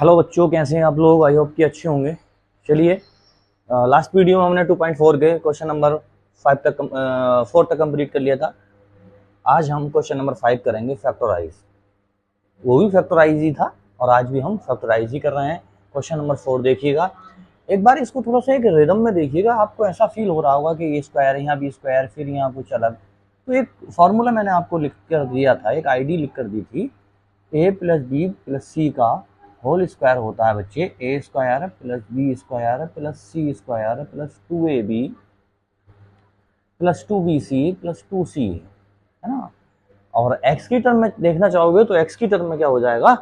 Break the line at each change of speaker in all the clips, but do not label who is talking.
Hello बच्चों, कैसे हैं आप लोग? आई होप कि अच्छे होंगे। चलिए, लास्ट वीडियो में हमने 2.4 के क्वेश्चन नंबर 5 तक 4 तक कंप्लीट कर लिया था। आज हम क्वेश्चन नंबर 5 करेंगे, फैक्टराइज। वो भी फैक्टराइज ही था और आज भी हम फैक्टराइज ही कर रहे हैं। क्वेश्चन नंबर 4 देखिएगा। एक बार इसको थोड़ा सा एक रिदम में देखिएगा, आपको ऐसा फील हो रहा होगा कि ये स्क्वायर, यहाँ भी स्क्वायर, फिर यहाँ कुछ अलग। तो एक फॉर्मूला मैंने आपको लिख कर दिया था, एक आईडी लिख कर दी थी। A plus B plus C का होल स्क्वायर होता है बच्चे A square plus B square plus C square plus 2ab plus 2bc plus 2c, है ना। और x की टर्म में देखना चाहोगे तो x की टर्म में क्या हो जाएगा,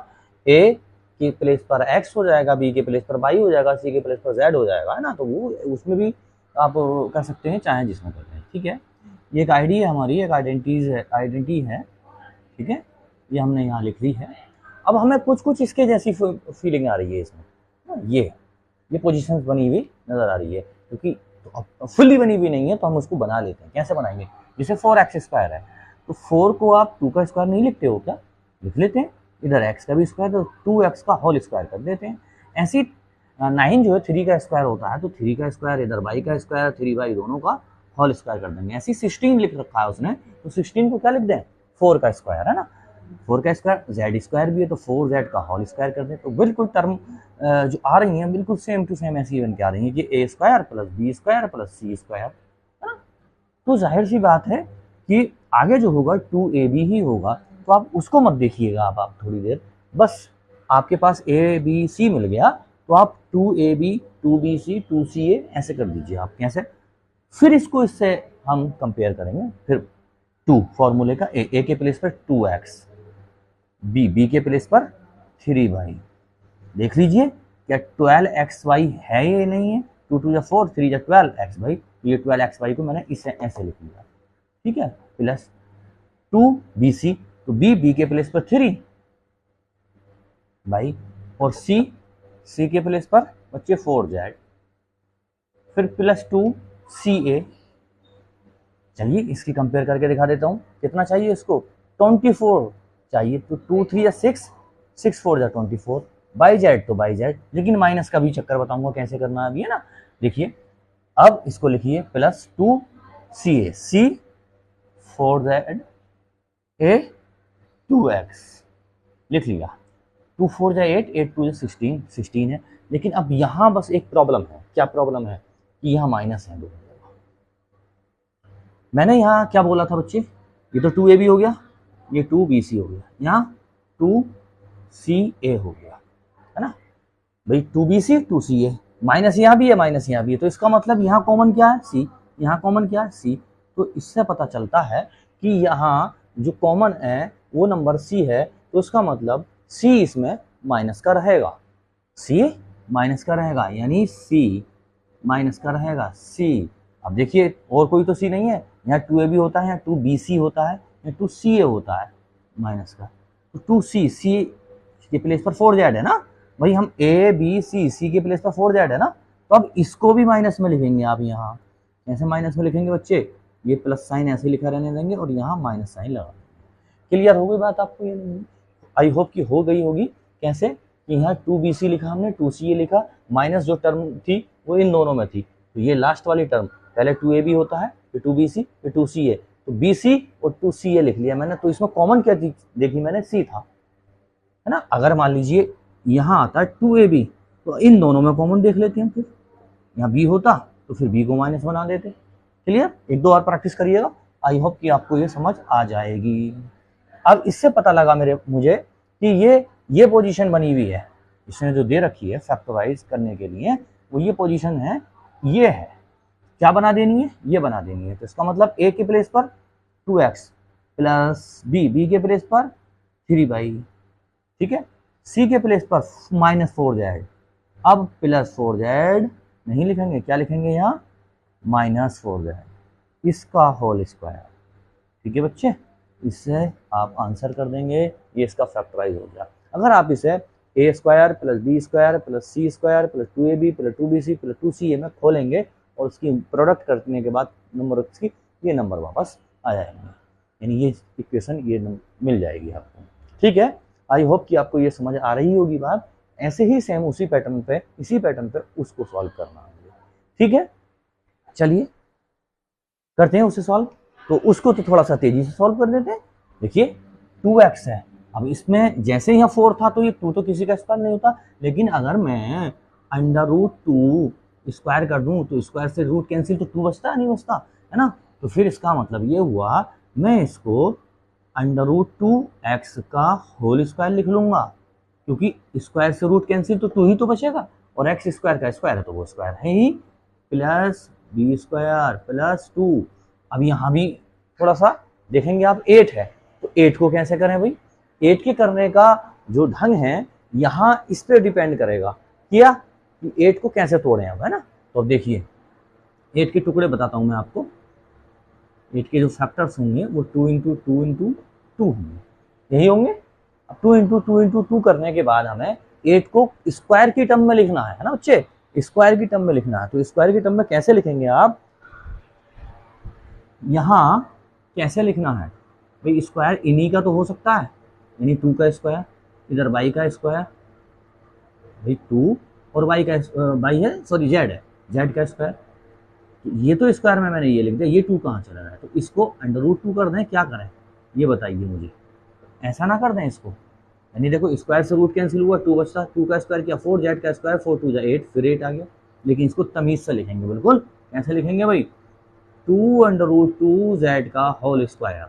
a के प्लेस पर x हो जाएगा, b के प्लेस पर y हो जाएगा, c के प्लेस पर z हो जाएगा, है ना। तो वो उसमें भी आप कर सकते हैं, चाहे जिसमें कर रहे हैं, ठीक है। ये एक आईडी है हमारी, एक आइडेंटिटी है, ठीक है। ये हमने यहाँ लिख ली है। अब हमें कुछ कुछ इसके जैसी फीलिंग आ रही है इसमें। ये पोजीशंस बनी हुई नजर आ रही है, क्योंकि तो फुल्ली बनी हुई नहीं है, तो हम उसको बना लेते हैं। कैसे बनाएंगे? जैसे 4x स्क्वायर है, तो 4 को आप 2 का स्क्वायर नहीं लिखते हो क्या? लिख लेते हैं। इधर x का भी स्क्वायर, तो 2x का होल स्क्वायर कर देते हैं। ऐसी 9 जो है 3 का स्क्वायर होता है, तो 3 का स्क्वायर, इधर y का स्क्वायर, 3y दोनों का होल स्क्वायर कर देंगे। ऐसी 16 लिख रखा है उसने, तो 16 को क्या लिख दें? 4 का स्क्वायर, है ना। 4 का स्क्वायर, जेड स्क्वायर भी है, तो 4z का होल स्क्वायर कर दें। तो बिल्कुल टर्म जो आ रही हैं बिल्कुल सेम टू सेम ऐसी बन के आ रही है कि A square plus B square plus C square, है ना। तो जाहिर सी बात है कि आगे जो होगा 2ab ही होगा, तो आप उसको मत देखिएगा। आप थोड़ी देर बस, आपके पास a b c मिल गया, तो आप 2ab 2bc 2ca ऐसे कर दीजिए। आप कैसे? फिर इसको इससे हम कंपेयर करेंगे। फिर 2 फॉर्मूले का a के प्लेस पर 2x, बी के प्लेस पर 3y। देख लीजिए क्या 12xy है या नहीं है। 2 2 4, 3 12xy। ये 12xy को मैंने इसे ऐसे लिख लिया, ठीक है। प्लस 2bc, तो बी के प्लेस पर 3 बाई, और सी के प्लेस पर बच्चे 4z, फिर प्लस 2ca। चलिए इसकी कंपेयर करके दिखा देता हूँ। कितना चाहिए इसको? 24 चाहिए। तो 2 3 6, 6 4 24, बाई जेड तो बाई जेड, लेकिन माइनस का भी चक्कर बताऊंगा कैसे करना है अभी, है ना। देखिए, अब इसको लिखिए plus 2ca, C 4z a 2x लिख लिया। 2 4 8, 8 2 16, 16 है। लेकिन अब यहां बस एक प्रॉब्लम है। क्या प्रॉब्लम है? कि यहाँ माइनस है दो। मैंने यहाँ क्या बोला था बच्चे? ये तो 2ab हो गया, ये 2bc हो गया, यहाँ 2ca हो गया, है ना भाई। 2bc 2ca, माइनस यहाँ भी है, माइनस यहाँ भी है, तो इसका मतलब यहाँ कॉमन क्या है? c। यहाँ कॉमन क्या है? c। तो इससे पता चलता है कि यहाँ जो कॉमन है वो नंबर c है, तो इसका मतलब c इसमें माइनस का रहेगा। c माइनस का रहेगा, यानी c माइनस का रहेगा c। अब देखिए, और कोई तो c नहीं है। यहाँ 2ab होता है, यहाँ 2bc होता है, यहाँ 2ca होता है माइनस का, तो 2c के प्लेस पर 4z है ना भाई। हम a b c के प्लेस पर 4z है ना, तो अब इसको भी माइनस में लिखेंगे। आप यहाँ कैसे माइनस में लिखेंगे बच्चे? ये प्लस साइन ऐसे लिखा रहने देंगे और यहाँ माइनस साइन लगा देंगे। क्लियर हो गई बात आपको? ये आई होप कि हो गई होगी। कैसे? कि यहाँ 2bc लिखा हमने, 2ca लिखा, माइनस जो टर्म थी वो इन दोनों में थी, तो ये लास्ट वाली टर्म पहले 2ab होता है, फिर 2bc, फिर 2ca, तो bc और 2ca लिख लिया मैंने। तो इसमें कॉमन क्या देखी मैंने? c था, है ना। अगर मान लीजिए यहाँ आता है 2ab, तो इन दोनों में कॉमन देख लेते हैं। फिर यहाँ b होता तो फिर b को माइनस बना देते। क्लियर? एक दो और प्रैक्टिस करिएगा, आई होप कि आपको ये समझ आ जाएगी। अब इससे पता लगा मुझे कि ये पोजीशन बनी हुई है, इसने जो दे रखी है फैक्टराइज करने के लिए, वो ये पोजीशन है, ये है। क्या बना देनी है? ये बना देनी है। तो इसका मतलब a के प्लेस पर 2x प्लस b के प्लेस पर 3y, ठीक है। c के प्लेस पर माइनस 4z, अब प्लस 4z नहीं लिखेंगे, क्या लिखेंगे यहाँ? माइनस 4z, इसका होल स्क्वायर, ठीक है बच्चे। इससे आप आंसर कर देंगे, ये इसका फैक्टराइज हो गया। अगर आप इसे a square plus b square plus C square plus 2ab plus 2bc plus 2ca में खोलेंगे और उसकी प्रोडक्ट करने के बाद नंबर की ये नंबर वापस आ जाएंगे, यानी ये इक्वेशन ये मिल जाएगी आपको, ठीक है। आई होप कि आपको ये समझ आ रही होगी बात। ऐसे ही सेम उसी पैटर्न पे, इसी पैटर्न पे उसको सॉल्व करना है। ठीक है, चलिए करते हैं उसे सॉल्व। तो उसको तो थोड़ा सा तेजी से सॉल्व कर लेते हैं। देखिए 2x है, अब इसमें जैसे यहाँ 4 था तो ये 2 तो किसी का स्क्वायर नहीं होता, लेकिन अगर मैं √2 स्क्वायर कर दूं तो स्क्वायर से रूट कैंसिल, तो 2 बचता नहीं बचता, है ना। तो फिर इसका मतलब ये हुआ मैं इसको √2x का होल स्क्वायर लिख लूंगा, क्योंकि स्क्वायर से रूट कैंसिल तो 2 ही तो बचेगा, और x स्क्वायर का स्क्वायर है तो वो स्क्वायर है ही, प्लस b स्क्वायर प्लस 2। अब यहाँ भी थोड़ा सा देखेंगे आप, 8 है तो 8 को कैसे करें भाई। 8 के करने का जो ढंग है यहाँ इस पे डिपेंड करेगा क्या कि 8 को कैसे तोड़े अब, है ना। तो अब देखिए 8 के टुकड़े बताता हूँ मैं आपको। 8 के जो फैक्टर्स होंगे वो 2 × 2 × 2 होंगे, यही होंगे। अब 2 × 2 × 2 करने के बाद हमें 8 को स्क्वायर की टर्म में लिखना है ना बच्चे, स्क्वायर की टर्म में लिखना है। तो स्क्वायर की टर्म में कैसे लिखेंगे आप, यहाँ कैसे लिखना है भाई, स्क्वायर इन्हीं का तो हो सकता है, यानी 2 का स्क्वायर, इधर y का स्क्वायर, भाई 2 और y का y है, सॉरी z है, z का स्क्वायर। तो ये तो स्क्वायर में मैंने ये लिख दिया, ये 2 कहाँ चला रहा है, तो इसको √2 कर दें, क्या करें ये बताइए मुझे। ऐसा ना कर दें इसको, यानी देखो स्क्वायर से रूट कैंसिल हुआ, 2 बचता, 2 का स्क्वायर किया 4, z का स्क्वायर 4 2 8, फिर 8 आ गया। लेकिन इसको तमीज से लिखेंगे, बिल्कुल कैसे लिखेंगे भाई, 2 √2 z का होल स्क्वायर।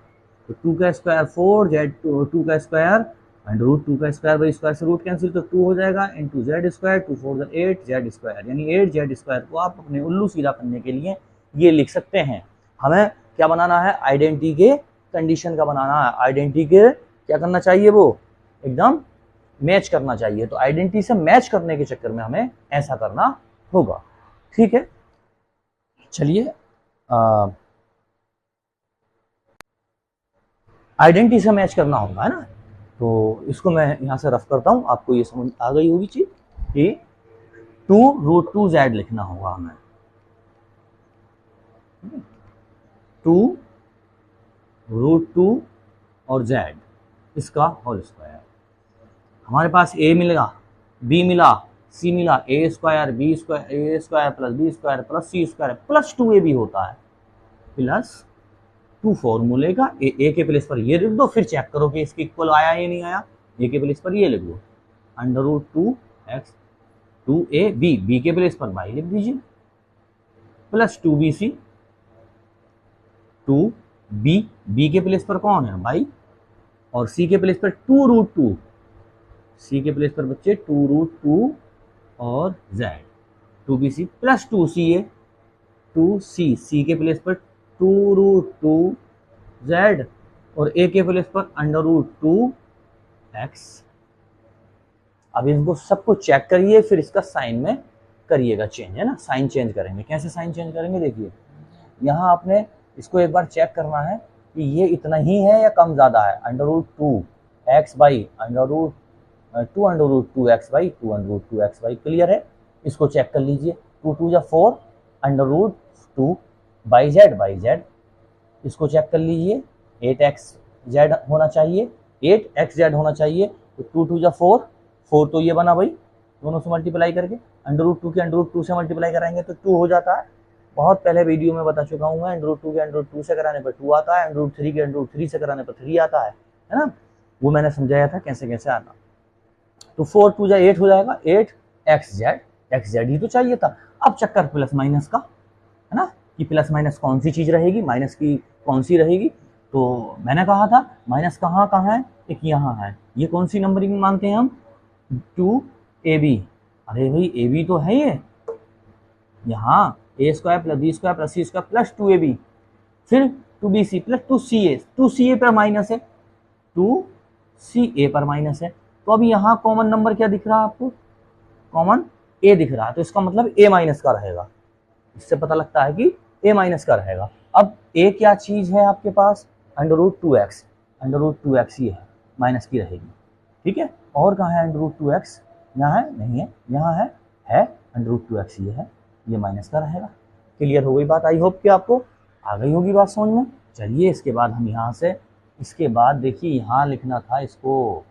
तो 2 का स्क्वायर 4, z 2 का स्क्वायर √2 का स्क्वायर, भाई स्क्वायर से रूट कैंसिल तो 2 हो जाएगा, into z square, 2 4 8 z square, यानी 8 z स्क्वायर को आप अपने उल्लू सीधा करने के लिए ये लिख सकते हैं। हमें क्या बनाना है, आइडेंटिटी के कंडीशन का बनाना है। आइडेंटिटी के क्या करना चाहिए, वो एकदम मैच करना चाहिए। तो आइडेंटिटी से मैच करने के चक्कर में हमें ऐसा करना होगा। ठीक है, चलिए आइडेंटिटी से मैच करना होगा, है ना। तो इसको मैं यहाँ से रफ करता हूँ, आपको ये समझ आ गई होगी चीज कि 2 √2 z लिखना होगा हमें, 2 √2 और z इसका होल स्क्वायर। हमारे पास a मिलेगा, b मिला, c मिला, a square b square a square plus b square plus c square plus 2ab होता है, प्लस 2 फॉर्मूले का a के प्लेस पर ये लिख दो, फिर चेक करो कि इसके इक्वल आया या नहीं आया। a के प्लेस पर ये लिख दो, √2x 2ab, b के प्लेस पर y लिख दीजिए, प्लस 2bc 2b, b के प्लेस पर कौन है y, और c के प्लेस पर 2 √2, c के प्लेस पर बच्चे 2 √2 और z 2bc plus 2ca 2c, c के प्लेस पर 2 √2 z और a के प्लेस पर √2x। अब इनको सबको चेक करिए, फिर इसका साइन में करिएगा चेंज, है ना। साइन चेंज करेंगे, कैसे साइन चेंज करेंगे, देखिए यहाँ आपने इसको एक बार चेक करना है कि ये इतना ही है या कम ज़्यादा है। √2x by √2 √2x by 2 √2x by, clear है। इसको चेक कर लीजिए, 2 2 जा 4 √2 बाई z, इसको चेक कर लीजिए, 8xz होना चाहिए, 8xz होना चाहिए। तो 2 2 जा 4, 4 तो ये बना भाई, दोनों से मल्टीप्लाई करके √2 के √2 से मल्टीप्लाई कराएंगे तो 2 हो जाता है। बहुत पहले वीडियो में बता चुका हूँ मैं, √2 के √2 से कराने पर 2 आता है, √3 के √3 से कराने पर 3 आता है ना। वो मैंने समझाया था कैसे कैसे आना। तो 4 2 जा 8 हो जाएगा, 8xz, xz ही तो चाहिए था। अब चक्कर प्लस माइनस का, है ना, कि प्लस माइनस कौन सी चीज रहेगी, माइनस की कौन सी रहेगी। तो मैंने कहा था माइनस कहाँ कहाँ है, एक यहाँ है। ये कौन सी नंबरिंग मानते हैं हम, 2ab। अरे भाई ab तो है ये, यहाँ a square plus b square plus c square plus 2ab, फिर 2bc प्लस 2ca, 2ca पर माइनस है, 2ca पर माइनस है। तो अब यहाँ कॉमन नंबर क्या दिख रहा है आपको, कॉमन a दिख रहा है, तो इसका मतलब a माइनस का रहेगा। इससे पता लगता है कि a माइनस का रहेगा। अब a क्या चीज है आपके पास, √2x, √2x ये है, माइनस की रहेगी। ठीक है, और कहाँ है √2x, यहाँ है, नहीं है, यहाँ है √2x ये है, ये माइनस का रहेगा। क्लियर हो गई बात, आई होप कि आपको आ गई होगी बात समझ में। चलिए इसके बाद हम यहाँ से, इसके बाद देखिए यहाँ लिखना था, इसको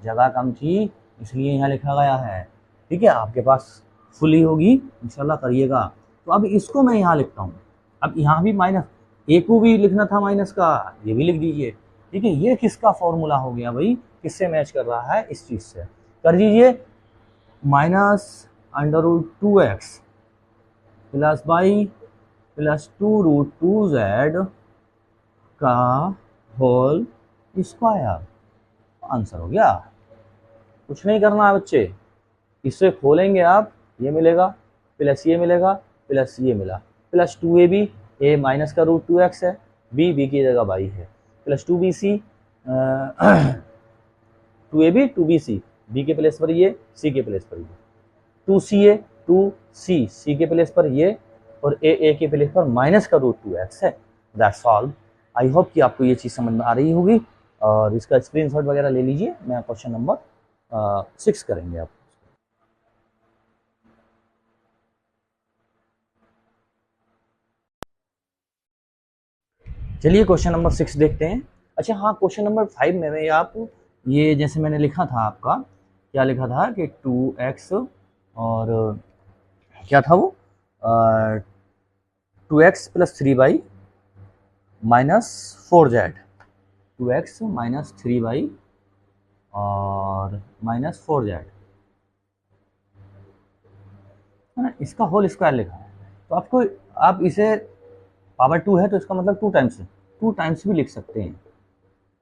जगह कम थी इसलिए यहाँ लिखा गया है। ठीक है, आपके पास फुली होगी, इंशाल्लाह करिएगा। तो अब इसको मैं यहाँ लिखता हूँ। अब यहाँ भी माइनस, ए को भी लिखना था माइनस का, ये भी लिख दीजिए। ठीक है, ये किसका फॉर्मूला हो गया भाई, किससे मैच कर रहा है, इस चीज से कर दीजिए। -√2x plus y plus 2√2z का होल स्क्वायर, आंसर हो गया। कुछ नहीं करना है बच्चे, इससे खोलेंगे आप, ये मिलेगा प्लस ये मिलेगा प्लस ये मिला, प्लस 2ab, ए माइनस का √2x है, बी की जगह y है, plus 2bc 2ab 2bc, B के प्लेस पर ये, सी के प्लेस पर ये, 2ca 2c, सी के प्लेस पर ये, और ए के प्लेस पर माइनस का √2x है। That's all. आई होप कि आपको ये चीज़ समझ में आ रही होगी, और इसका स्क्रीनशॉट वगैरह ले लीजिए। मैं क्वेश्चन नंबर 6 करेंगे आप। चलिए क्वेश्चन नंबर 6 देखते हैं। अच्छा हाँ, क्वेश्चन नंबर 5 में आप ये जैसे मैंने लिखा था, आपका क्या लिखा था कि 2x और क्या था वो 2x plus 3y minus 4z, 2x minus 3y और माइनस 4z है ना, इसका होल स्क्वायर लिखा है। तो आपको, आप इसे पावर 2 है तो इसका मतलब 2 टाइम्स भी लिख सकते हैं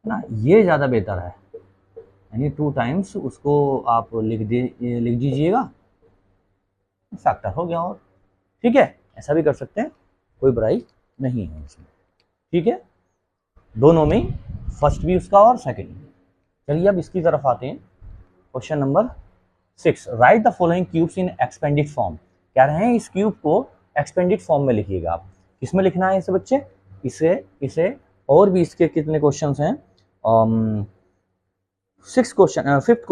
ना, ये ज़्यादा बेहतर है, यानी 2 टाइम्स उसको आप लिख दीजिएगा, फैक्टर हो गया। और ठीक है, ऐसा भी कर सकते हैं, कोई बुराई नहीं है इसमें। ठीक है, दोनों में, फर्स्ट भी उसका और सेकंड भी। चलिए अब इसकी तरफ आते हैं। Question number 6, right the following cubes in expanded form. कह रहे हैं इस क्यूब को एक्सपेंडेड फॉर्म में लिखिएगा आप। किसमें लिखना है इसे बच्चे, इसे और भी इसके कितने क्वेश्चंस हैं, 5th क्वेश्चन है, 4th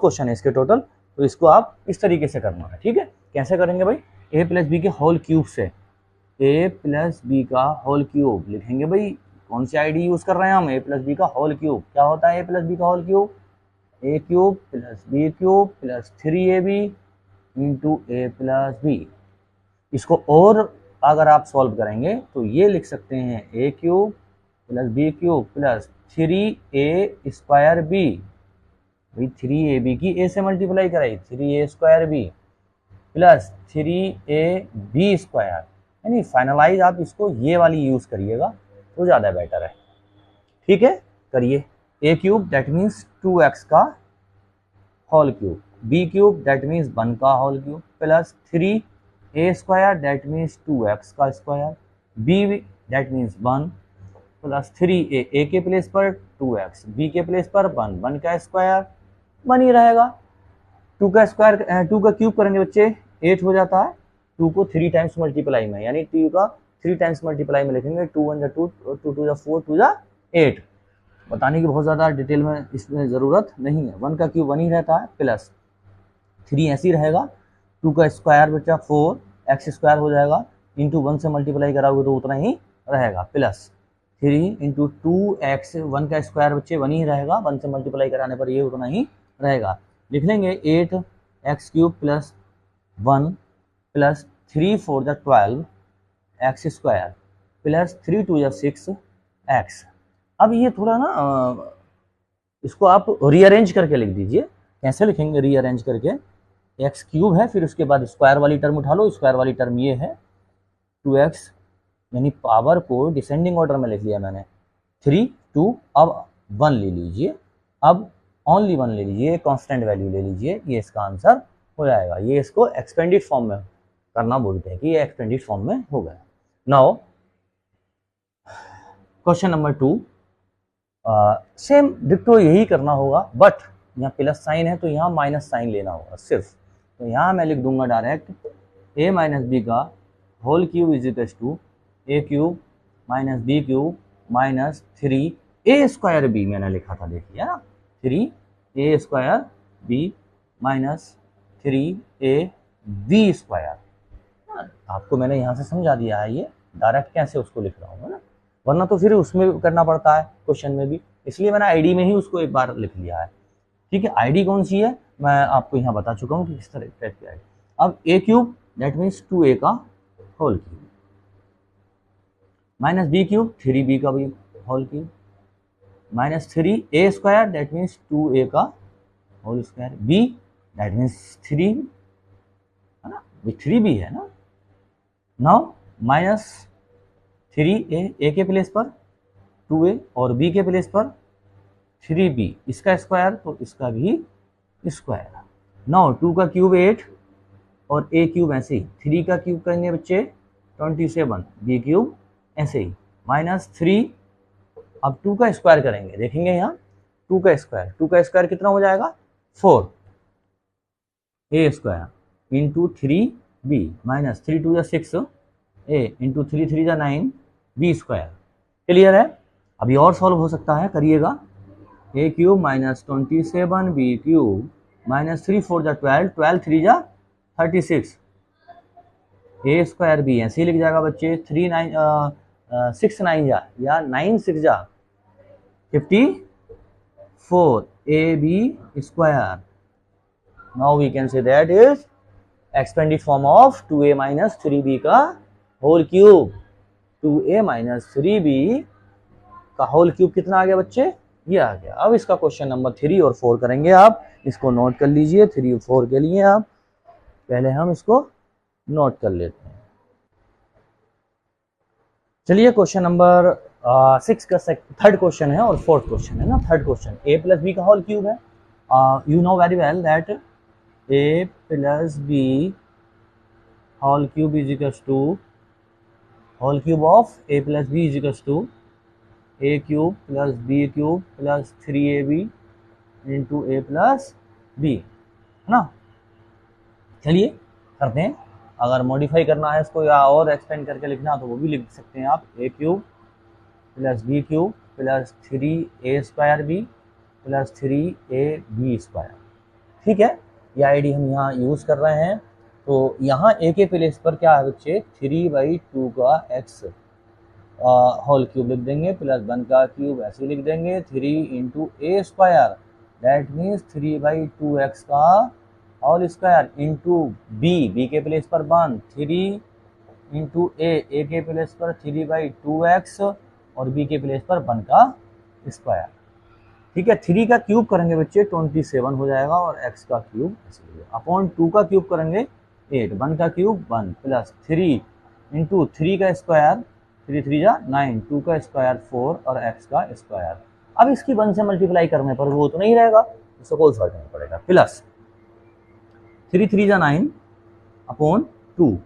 क्वेश्चन है इसके टोटल। तो इसको आप इस तरीके से करना है। ठीक है, कैसे करेंगे भाई, a प्लस बी के होल क्यूब से, a प्लस बी का होल क्यूब लिखेंगे भाई। कौन सी आईडी यूज कर रहे हैं हम, a प्लस बी का होल क्यूब। क्या होता है a प्लस बी का whole cube, a cube plus B cube plus 3ab into a plus B. इसको और अगर आप सॉल्व करेंगे तो ये लिख सकते हैं a cube plus B cube plus 3a square B, भाई 3ab की a से मल्टीप्लाई कराई, 3a square B plus 3ab square, यानी फाइनलाइज आप इसको ये वाली यूज करिएगा तो ज़्यादा बेटर है। ठीक है, करिए। a cube that means 2x का whole cube, b cube that means 1 का whole cube plus 3a square that means 2x का square, b that means 1 plus 3a के प्लेस पर 2x, b के प्लेस पर 1 का स्क्वायर 1 ही रहेगा। 2 का स्क्वायर 2 का क्यूब करेंगे बच्चे 8 हो जाता है, 2 को 3 टाइम्स मल्टीप्लाई में, यानी 2 का 3 टाइम्स मल्टीप्लाई में लिखेंगे, 2 1 2 2 2 4 2 8। बताने की बहुत ज़्यादा डिटेल में इसमें ज़रूरत नहीं है। 1 का क्यूब 1 ही रहता है, प्लस 3 ऐसे ही रहेगा, 2 का स्क्वायर बच्चा 4x स्क्वायर हो जाएगा, इंटू 1 से मल्टीप्लाई कराओगे तो उतना ही रहेगा, प्लस 3 इंटू 2x, 1 का स्क्वायर बच्चे 1 ही रहेगा, 1 से मल्टीप्लाई कराने पर ये उतना ही रहेगा। लिख लेंगे 8x cube plus 1 plus 3 4 12 x square plus 3 2 6x। अब ये थोड़ा ना इसको आप रीअरेंज करके लिख दीजिए। कैसे लिखेंगे रीअरेंज करके, x क्यूब है, फिर उसके बाद स्क्वायर वाली टर्म उठा लो, स्क्वायर वाली टर्म ये है 2x, यानी पावर को डिसेंडिंग ऑर्डर में लिख लिया मैंने, 3 2 अब 1 ले लीजिए, अब ओनली 1 ले लीजिए, कांस्टेंट वैल्यू ले लीजिए, ये इसका आंसर हो जाएगा। ये इसको एक्सपेंडेड फॉर्म में करना बोलते हैं कि ये एक्सपेंडेड फॉर्म में हो गया। नाउ क्वेश्चन नंबर 2, सेम डिक्टो यही करना होगा, बट यहाँ प्लस साइन है तो यहाँ माइनस साइन लेना होगा सिर्फ। तो यहाँ मैं लिख दूंगा डायरेक्ट a माइनस बी का whole cube is equal to a cube minus B cube minus 3a square B, मैंने लिखा था देखिए ना, 3a square B minus 3a B square. आपको मैंने यहाँ से समझा दिया है, ये डायरेक्ट कैसे उसको लिख रहा हूँ ना, वरना तो फिर उसमें करना पड़ता है क्वेश्चन में भी, इसलिए मैंने आईडी में ही उसको एक बार लिख लिया है। ठीक है, आईडी कौन सी है मैं आपको यहाँ बता चुका हूँ कि किस तरह टाइप की आईडी। अब ए क्यूब दैट मीन्स 2a का whole cube minus B cube 3b का भी whole cube minus 3a square that means 2a का whole square, b that means 3 है ना, 3b है ना। नाउ माइनस 3a, a के प्लेस पर 2a और b के प्लेस पर 3b, इसका स्क्वायर तो इसका भी स्क्वायर। नाउ 2 का क्यूब 8 और a क्यूब ऐसे ही, 3 का क्यूब करेंगे बच्चे 27, b क्यूब ऐसे ही माइनस 3। अब 2 का स्क्वायर करेंगे, देखेंगे यहाँ 2 का स्क्वायर कितना हो जाएगा 4 a square into 3b minus 3 2 6 a into 3 3 9 b square. Clear है। अभी और सॉल्व हो सकता है, करिएगा। a cube minus 27 b cube minus 3 4 12 12 3 36 a square b ऐसे ही लिख जाएगा बच्चे। 3 9 6 9 या 9 6 54 ab square. Now we can say that is expanded form of 2a minus 3b का whole cube. 2a minus 3b का होल क्यूब कितना आ गया बच्चे, ये आ गया। अब इसका क्वेश्चन नंबर 3 और 4 करेंगे, आप इसको नोट कर लीजिए। 3 और 4 के लिए आप पहले हम इसको नोट कर लेते हैं। चलिए क्वेश्चन नंबर 6 का थर्ड क्वेश्चन है और फोर्थ क्वेश्चन है ना। Third question a plus B का होल क्यूब है। You know very well that a plus B whole cube is equals to whole cube of a plus B is equals to a cube plus b cube plus 3ab into a plus b, है ना। चलिए करते हैं। अगर modify करना है इसको या और एक्सपेंड करके लिखना तो वो भी लिख सकते हैं आप। a cube plus b cube plus 3a square b plus 3ab square. ठीक है, ये आईडी हम यहाँ यूज़ कर रहे हैं। तो यहाँ a के प्लेस पर क्या है बच्चे 3/2 का x होल क्यूब लिख देंगे प्लस 1 का क्यूब ऐसे लिख देंगे। 3 into a square that means 3/2x का होल स्क्वायर इंटू b के प्लेस पर 1 3 इंटू a के प्लेस पर 3/2x और b के प्लेस पर 1 का स्क्वायर। ठीक है, 3 का क्यूब करेंगे बच्चे 27 हो जाएगा और x का क्यूब अपॉन 2 का क्यूब करेंगे 8, 1 का क्यूब 1 प्लस 3 इंटू 3 का स्क्वायर 3 3 9, 2 का स्क्वायर 4 और x का स्क्वायर। अब इसकी 1 से मल्टीप्लाई करने पर वो तो नहीं रहेगा, इसको कोई फर्क नहीं पड़ेगा। प्लस 3 3 9 अपॉन 2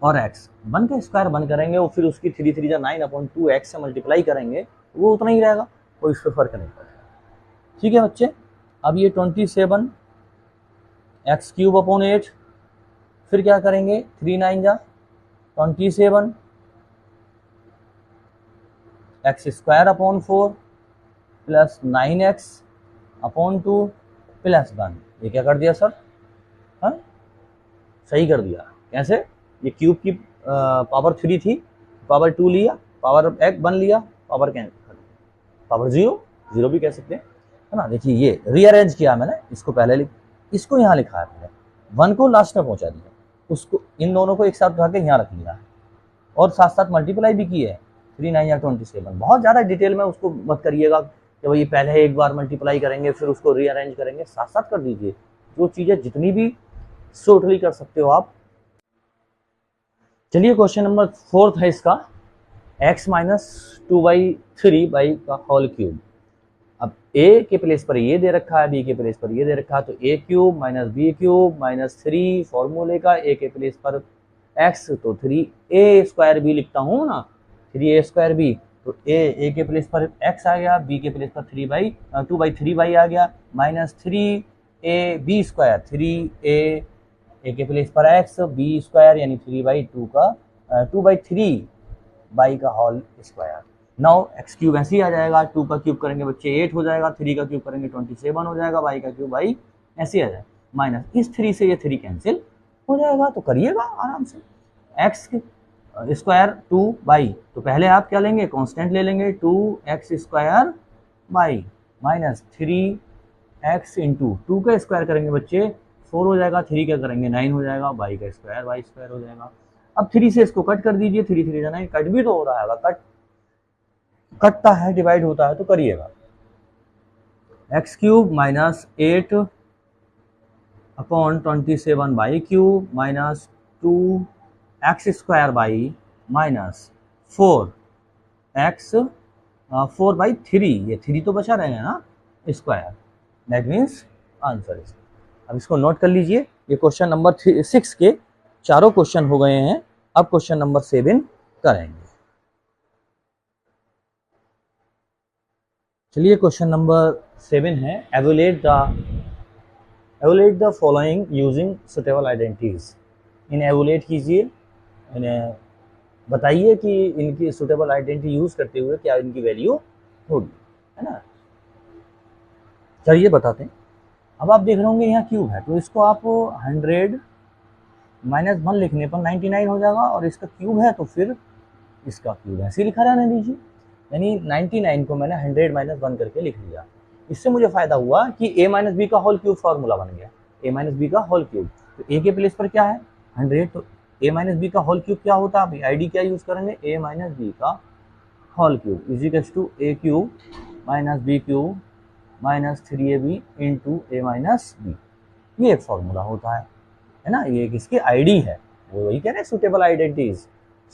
और x 1 का स्क्वायर 1 करेंगे और फिर उसकी 3 3 9 अपॉन 2 x से मल्टीप्लाई करेंगे वो उतना ही रहेगा, कोई इस पर फर्क नहीं पड़ेगा। ठीक है बच्चे, अब ये 27 x क्यूब अपॉन 8, फिर क्या करेंगे 3 9 27 x square upon 4 plus 9x upon 2 plus 1। ये क्या कर दिया सर, हाँ सही कर दिया। कैसे, ये क्यूब की पावर 3 थी, पावर 2 लिया, पावर 1 लिया, पावर पावर 0 भी कह सकते हैं, है ना। देखिए ये रीअरेंज किया मैंने, इसको पहले इसको यहाँ लिखा है मैंने, 1 को लास्ट में पहुंचा दिया, उसको इन दोनों को एक साथ उठा के यहाँ रख लिया है और साथ साथ मल्टीप्लाई भी की है 3 9 27। बहुत ज़्यादा डिटेल में उसको मत करिएगा कि भाई पहले एक बार मल्टीप्लाई करेंगे फिर उसको रीअरेंज करेंगे, साथ साथ कर दीजिए। जो चीज़ें जितनी भी शॉर्टली कर सकते हो आप। चलिए क्वेश्चन नंबर 4 है इसका, x माइनस 2/3 का होल क्यूब। अब a के प्लेस पर ये दे रखा है, b के प्लेस पर ये दे रखा है, तो a cube minus b cube minus 3 फॉर्मूले का, a के प्लेस पर x तो 3a स्क्वायर b लिखता हूँ ना, 3a स्क्वायर b, तो a के प्लेस पर x आ गया, b के प्लेस पर 2/3 आ गया, माइनस 3ab स्क्वायर, 3a के प्लेस पर x, b स्क्वायर यानी 3/2 का 2/3 का whole square. Now x cube ऐसे ही आ जाएगा, 2 का क्यूब करेंगे बच्चे 8 हो जाएगा, 3 का क्यूब करेंगे 27 हो जाएगा, y का क्यूब भाई ऐसे आ जाएगा, माइनस इस 3 से ये 3 कैंसिल हो जाएगा। तो करिएगा आराम से, x स्क्वायर 2 बाई, तो पहले आप क्या लेंगे कांस्टेंट ले लेंगे 2x square by minus 3x into 2 का स्क्वायर करेंगे बच्चे 4 हो जाएगा, 3 क्या करेंगे 9 हो जाएगा, y का स्क्वायर y स्क्वायर हो जाएगा। अब 3 से इसको कट कर दीजिए, 3 3 9, कट भी तो हो रहा है, कटता है डिवाइड होता है तो करिएगा। X cube minus 8 upon 27 by cube minus 2x square by minus 4x 4/3, ये 3 तो बचा रहेगा ना square, that means answer is. अब इसको नोट कर लीजिए, ये क्वेश्चन नंबर 6 के चारों क्वेश्चन हो गए हैं। अब क्वेश्चन नंबर 7 करेंगे। चलिए क्वेश्चन नंबर 7 है, evaluate the following using suitable identities. इन्हें एवलुएट कीजिए, इन्हें बताइए कि इनकी सुटेबल आइडेंटिटी यूज करते हुए क्या इनकी वैल्यू होगी, है ना। चलिए बताते हैं। अब आप देख रहे होंगे यहाँ क्यूब है, तो इसको आप 100 माइनस 1 लिखने पर 99 हो जाएगा, और इसका क्यूब है तो फिर इसका क्यूब ऐसे लिखा रहने दीजिए। यानी 99 को मैंने 100 माइनस 1 करके लिख लिया। इससे मुझे फायदा हुआ कि a माइनस बी का होल क्यूब फॉर्मूला बन गया, a माइनस बी का होल क्यूब। तो a के प्लेस पर क्या है 100, तो a माइनस बी का होल क्यूब क्या होता है, आईडी क्या यूज करेंगे, a माइनस बी का whole cube is equals to a cube minus B cube minus 3ab into a minus B. ये एक फॉर्मूला होता है ना, ये किसकी आईडी है, वो वही कह रहे हैं सुटेबल आइडेंटिटीज।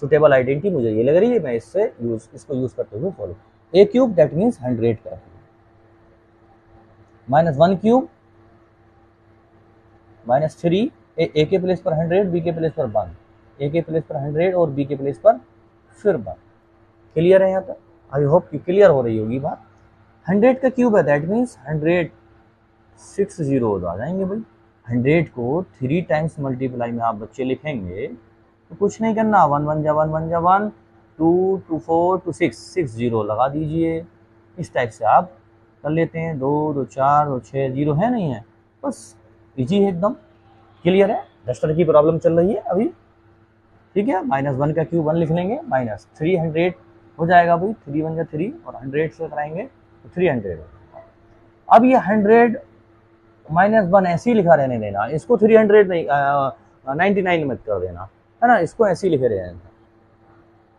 सुटेबल आइडेंटिटी मुझे ये लग रही है, मैं इसको यूज करते हुए follow. a cube that means 100 का माइनस 1 क्यूब माइनस 3, ए के प्लेस पर 100, बी के प्लेस पर 1, ए के प्लेस पर 100 और बी के प्लेस पर फिर 1। क्लियर है यहाँ तक? आई होप कि क्लियर हो रही होगी बात। 100 का क्यूब है दैट मीन्स 100 6 जीरो आ जाएंगे भाई। 100 को 3 टाइम्स मल्टीप्लाई में आप बच्चे लिखेंगे तो कुछ नहीं करना, 1 1 जा 1 1 जा 1, 2 2 4 2 6 जीरो लगा दीजिए। इस टाइप से आप कर लेते हैं, 2 2 4 2 6 जीरो है नहीं है, बस इजी है एकदम। क्लियर है? डस्टर की प्रॉब्लम चल रही है अभी, ठीक है। माइनस 1 का क्यूब 1 लिख लेंगे, माइनस 300 हो जाएगा भाई, 3 1 जा 3 और 100 से कराएंगे तो 300 हो जाएगा। अब ये 100 माइनस 1 ऐसे ही लिखा रहने देना, इसको 300 नहीं 99 मत कर देना, है ना, इसको ऐसे ही लिखे रहना।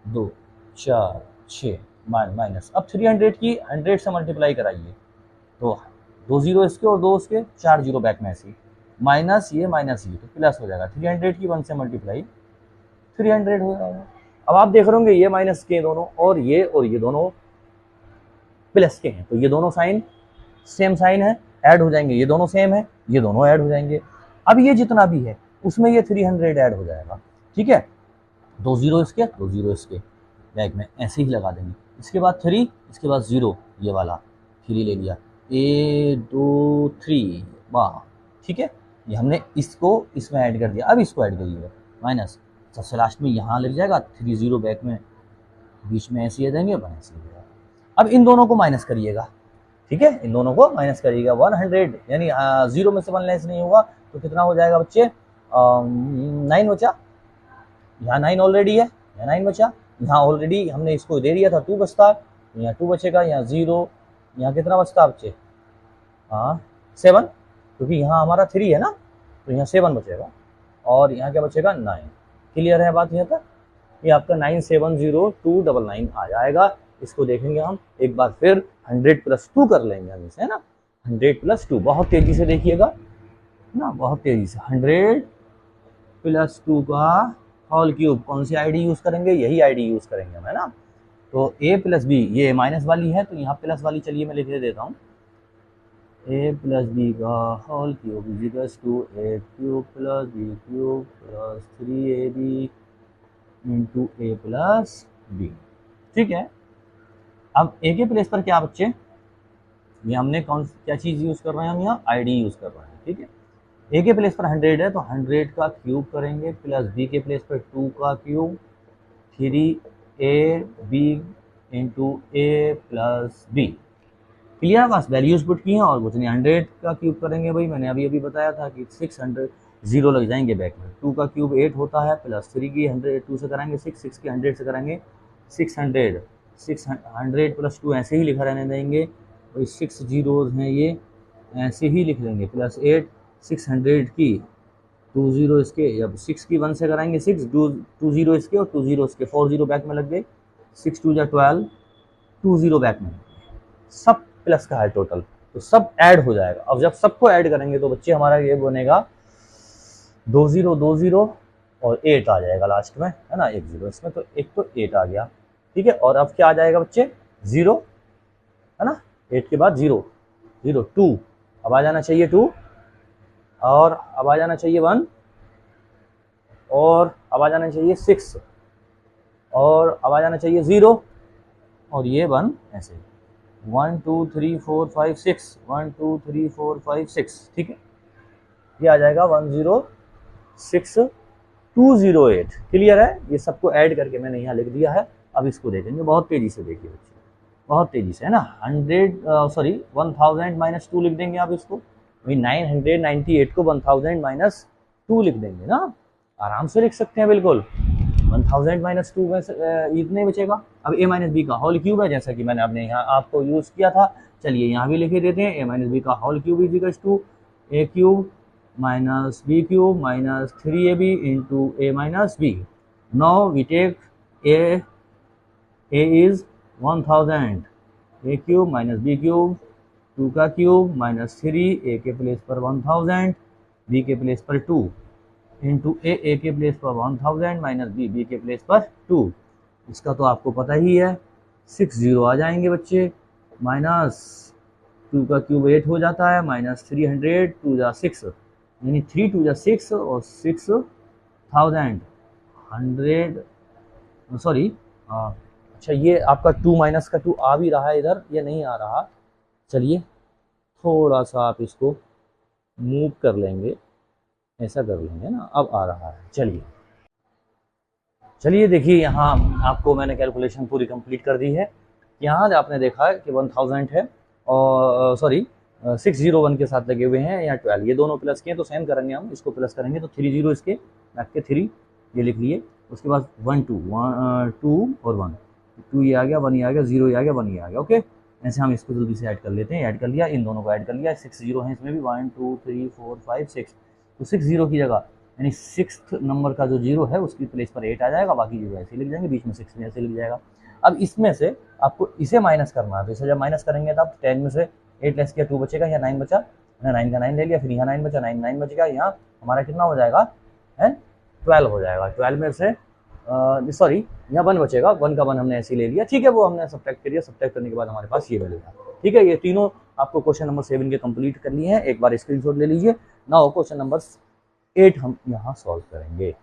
2 4 6 माइनस, अब 300 की 100 से मल्टीप्लाई कराइए तो 2 जीरो इसके और 2 उसके, 4 जीरो बैक में ऐसे माइनस ये तो प्लस हो जाएगा। 300 की 1 से मल्टीप्लाई 300 हो जाएगा। अब आप देख रहे होंगे ये माइनस के दोनों और ये दोनों प्लस के हैं, तो ये दोनों साइन सेम साइन है, ऐड हो जाएंगे, ये दोनों सेम है, ये दोनों ऐड हो जाएंगे। अब ये जितना भी है उसमें ये 300 ऐड हो जाएगा, ठीक है। 2 जीरो इसके 2 जीरो इसके बैक में ऐसे ही लगा देंगे। इसके बाद 3, इसके बाद 0, ये वाला 3 ले लिया, 1 2 3 वाह, ठीक है। ये हमने इसको इसमें ऐड कर दिया। अब इसको ऐड करिएगा, माइनस सबसे लास्ट में यहाँ लग जाएगा, 3 0 बैक में बीच में ऐसे देंगे, बन ऐसे हो जाएगा। अब इन दोनों को माइनस करिएगा, ठीक है, इन दोनों को माइनस करिएगा। 100 यानी 0 में से 1 लेस नहीं होगा तो कितना हो जाएगा बच्चे, 9 बचा, यहाँ 9 ऑलरेडी है, यहाँ 9 बचा, यहाँ ऑलरेडी हमने इसको दे दिया था 2 बचता, यहाँ 2 बचेगा, यहाँ 0, यहाँ कितना बचता बच्चे, 7, क्योंकि यहाँ हमारा 3 है ना, तो यहाँ 7 बचेगा और यहाँ क्या बचेगा 9। क्लियर है बात यहाँ तक? ये आपका 9702999 आ जाएगा। इसको देखेंगे हम एक बार फिर, 100 प्लस 2 कर लेंगे हम इसे, है ना, 100 प्लस 2, बहुत तेजी से देखिएगा ना, बहुत तेजी से। 100 प्लस 2 का होल क्यूब, कौन सी आईडी यूज करेंगे, यही आईडी यूज करेंगे हम, है ना। तो a प्लस बी, ये माइनस वाली है तो यहाँ प्लस वाली, चलिए मैं लिख देता हूँ, a प्लस बी का whole cube is equals to a cube plus b cube plus 3ab into a plus b, ठीक है। अब a के प्लेस पर क्या बच्चे, ये हमने क्या चीज़ यूज़ कर रहे हैं हम, यहाँ आईडी यूज़ कर रहे हैं, ठीक है। a के प्लेस पर 100 है तो 100 का क्यूब करेंगे, प्लस b के प्लेस पर 2 का cube, 3ab into a plus b। Clear, बस वैल्यूज पुट की हैं और कुछ नहीं। 100 का क्यूब करेंगे भाई, मैंने अभी बताया था कि 600 जीरो लग जाएंगे बैक में। 2 का क्यूब 8 होता है, प्लस 3 की 100 2 से कराएंगे 6 की 100 से कराएंगे 600 प्लस 2 ऐसे ही लिखा रहने देंगे, वही 6 जीरोज हैं ये, ऐसे ही लिख लेंगे, +8 600 की 2 जीरो इसके, जब 6 की 1 से कराएंगे 6, 2 जीरो इसके और 2 जीरो इसके, 4 जीरो बैक में लग गए, 6 2 12, 2 जीरो बैक में लग गए, सब प्लस का है टोटल, तो सब ऐड हो जाएगा। अब जब सबको ऐड करेंगे तो बच्चे हमारा ये बनेगा 2 0 और 8 आ जाएगा लास्ट में, है ना, 1 0 इसमें, तो एक तो 8 आ गया, ठीक है। और अब क्या आ जाएगा बच्चे, 0, है ना, 8 के बाद 0 0 2, अब आ जाना चाहिए 2, और अब आ जाना चाहिए 1, और अब आ जाना चाहिए 6, और अब आ जाना चाहिए 0, और ये 1 ऐसे 1 2 3 4 5 6, 1 2 3 4 5 6, ठीक है। ये आ जाएगा 106208, क्लियर है। ये सबको ऐड करके मैंने यहाँ लिख दिया है। अब इसको देखेंगे, बहुत तेजी से देखिए बच्चे, बहुत तेजी से, है ना। 1000 -2 लिख देंगे आप इसको, वही 998 को 1000 -2 लिख देंगे ना, आराम से लिख सकते हैं बिल्कुल। 1000 -2 में इतने बचेगा। अब a - b का होल क्यूब है, जैसा कि मैंने अपने यहाँ आपको यूज़ किया था, चलिए यहाँ भी लिखे देते हैं। a - b का whole cube is to a cube - b cube - 3ab into a - b। Now we take a is 1000, a cube - b cube 2 का क्यूब -3, a के प्लेस पर 1000, b के प्लेस पर 2 इंटू ए के प्लेस पर 1000 - बी के place पर 2। इसका तो आपको पता ही है, 6 जीरो आ जाएंगे बच्चे, -2 का क्यूब 8 हो जाता है, -300 2 जा 6, यानी 3 2 जा 6 और 6000 100, सॉरी, अच्छा ये आपका 2 माइनस का 2 आ भी रहा है इधर, ये नहीं आ रहा, चलिए थोड़ा सा आप इसको मूव कर लेंगे, ऐसा कर लेंगे ना, अब आ रहा है। चलिए देखिए, यहाँ आपको मैंने कैलकुलेशन पूरी कंप्लीट कर दी है। यहाँ आपने देखा है कि 1000 है, और सॉरी 601 के साथ लगे हुए हैं, या 12, ये दोनों प्लस किए तो सेम करेंगे हम, इसको प्लस करेंगे तो 3 जीरो इसके बैक के 3, ये लिख लिए। उसके बाद 1 2 2 और 1, 2 ये आ गया, 1 ये आ गया, 0 ये आ गया, 1 ये आ गया, ओके। ऐसे हम इसको जल्दी से ऐड कर लेते हैं, ऐड कर लिया, इन दोनों को ऐड कर लिया, 6 जीरो है इसमें भी, 1 2 3 4 5 6, तो 6 जीरो की जगह, यानी 6th नंबर का जो जीरो है उसकी प्लेस पर 8 आ जाएगा, बाकी जीरो ऐसे लिख जाएंगे, बीच में 6 में ऐसे लिख जाएगा। अब इसमें से आपको इसे माइनस करना है, तो इसे जब माइनस करेंगे तब 10 में से 8 लेस किया 2 बचेगा, या 9 बचा, 9 का 9 ले लिया, फिर यहाँ 9 बचा, 9 बच गया, यहाँ हमारा कितना हो जाएगा, है 12 हो जाएगा। 12 में से सॉरी यहाँ 1 बचेगा, 1 का 1 हमने ऐसे ले लिया, ठीक है, वो हमने सब्ट्रैक्ट कर लिया, सब्ट्रैक्ट करने के बाद हमारे पास ये वैल्यू है, ठीक है। ये तीनों आपको क्वेश्चन नंबर 7 के कंप्लीट करनी है, एक बार स्क्रीनशॉट ले लीजिए। नाउ क्वेश्चन नंबर 8 हम यहाँ सॉल्व करेंगे।